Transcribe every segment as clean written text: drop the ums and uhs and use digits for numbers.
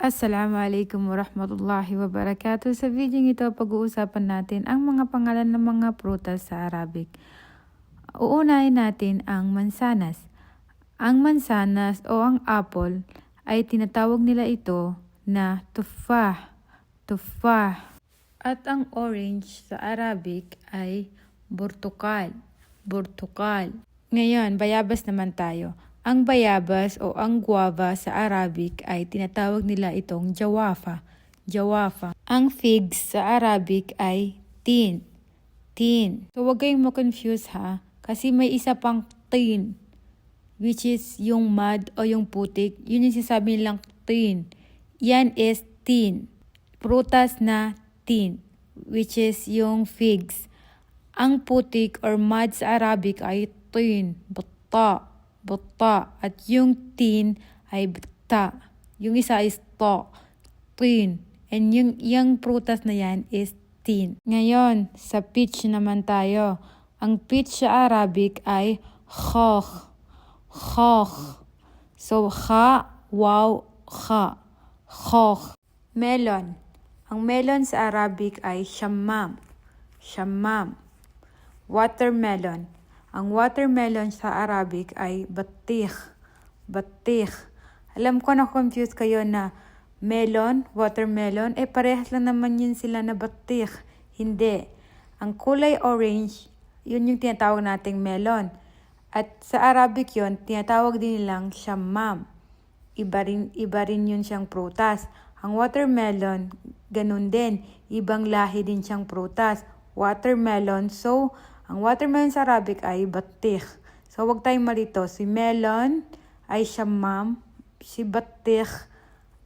Assalamualaikum warahmatullahi wabarakatuh. Sa video ito, pag-uusapan natin ang mga pangalan ng mga prutas sa Arabic. Uunahin natin ang mansanas. Ang mansanas o ang apple ay tinatawag nila ito na tufah, tufah. At ang orange sa Arabic ay burtukal, burtukal. Ngayon, bayabas naman tayo. Ang bayabas o ang guava sa Arabic ay tinatawag nila itong jawafa, jawafa. Ang figs sa Arabic ay tin, tin. So huwag kayong ma-confuse ha, kasi may isa pang tin, which is yung mud o yung putik. Yun yung sinasabi nilang tin. Yan is tin, prutas na tin, which is yung figs. Ang putik or mud sa Arabic ay tin, bata, bata. At yung tin ay bata. Yung isa is ta, tin. And yung prutas na yan is tin. Ngayon, sa peach naman tayo. Ang peach sa Arabic ay khokh, khokh. So, kha, waw, kha, khokh. Melon. Ang melon sa Arabic ay shammam, shammam. Watermelon. Ang watermelon sa Arabic ay batikh, batikh. Alam ko na confused kayo na melon, watermelon, parehas lang naman yun sila na batikh. Hindi. Ang kulay orange, yun yung tinatawag nating melon. At sa Arabic yun, tinatawag din nilang shammam. Iba rin yun siyang prutas. Ang watermelon, ganun din. Ibang lahi din siyang prutas. Watermelon, so ang watermelon sa Arabic ay batikh. So, huwag tayong malito. Si melon ay shammam. Si batikh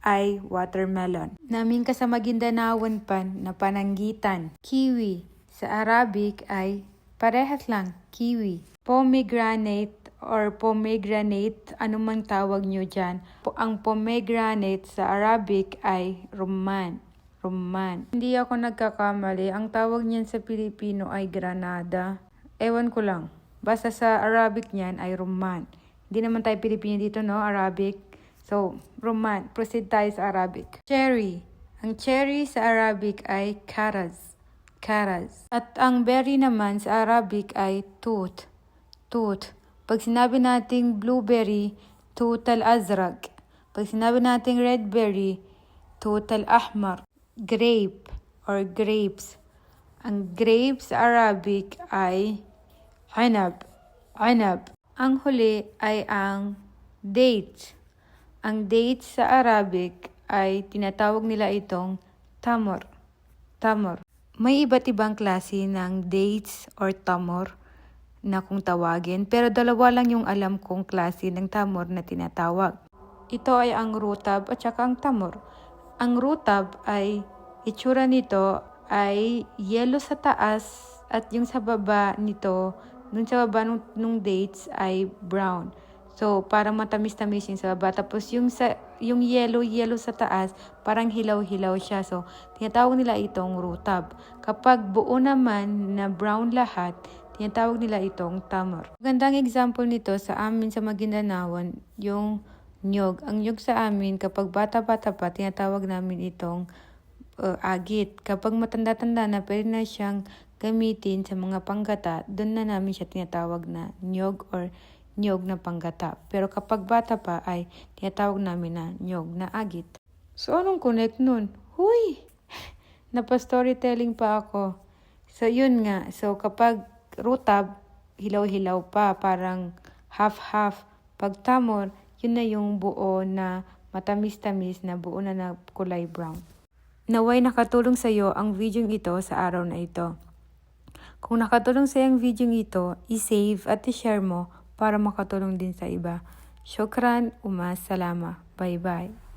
ay watermelon. Naming kasama Gindanawon pan na pananggitan. Kiwi. Sa Arabic ay parehas lang. Kiwi. Pomegranate or pomegranate, anumang tawag nyo dyan. Ang pomegranate sa Arabic ay rumman. Rumman. Hindi ako nagkakamali. Ang tawag niyan sa Pilipino ay granada. Ewan ko lang. Basta sa Arabic niyan ay rumman. Hindi naman tayo Pilipino dito, no? Arabic. So, rumman. Proceed tayo sa Arabic. Cherry. Ang cherry sa Arabic ay karaz. Karaz. At ang berry naman sa Arabic ay tut. Tut. Pag sinabi nating blueberry, tut al-azraq. Pag sinabi nating red berry, tut al-ahmar. Grape or grapes. Ang grapes sa Arabic ay anab, anab. Ang huli ay ang date. Ang date sa Arabic ay tinatawag nila itong tamar, tamar. May iba't ibang klase ng dates or tamar na kung tawagin, pero dalawa lang yung alam kong klase ng tamar na tinatawag. Ito ay ang rutab at saka ang tamar. Ang rutab ay, itsura nito ay yellow sa taas at yung sa baba nito, dun sa baba nung dates ay brown. So, parang matamis-tamis yung sa baba. Tapos yung yellow sa taas, parang hilaw-hilaw siya. So, tinatawag nila itong rutab. Kapag buo naman na brown lahat, tinatawag nila itong tamar. Magandang example nito sa amin sa Maguindanao, yung nyog. Ang nyog sa amin, kapag bata-bata pa, tinatawag namin itong agit. Kapag matanda-tanda na, pwede na siyang gamitin sa mga panggata, doon na namin siya tinatawag na nyog or nyog na panggata. Pero kapag bata pa, ay tinatawag namin na nyog na agit. So, anong connect nun? Huy! Napa-storytelling pa ako. So, yun nga. So, kapag rutab, hilaw-hilaw pa, parang half-half. Pag tamor, yun na yung buo na matamis-tamis na buo na kulay brown. Naway nakatulong sa iyo ang video ito sa araw na ito. Kung nakatulong sa iyo ang video ito, i-save at i-share mo para makatulong din sa iba. Shukran, salama. Bye-bye.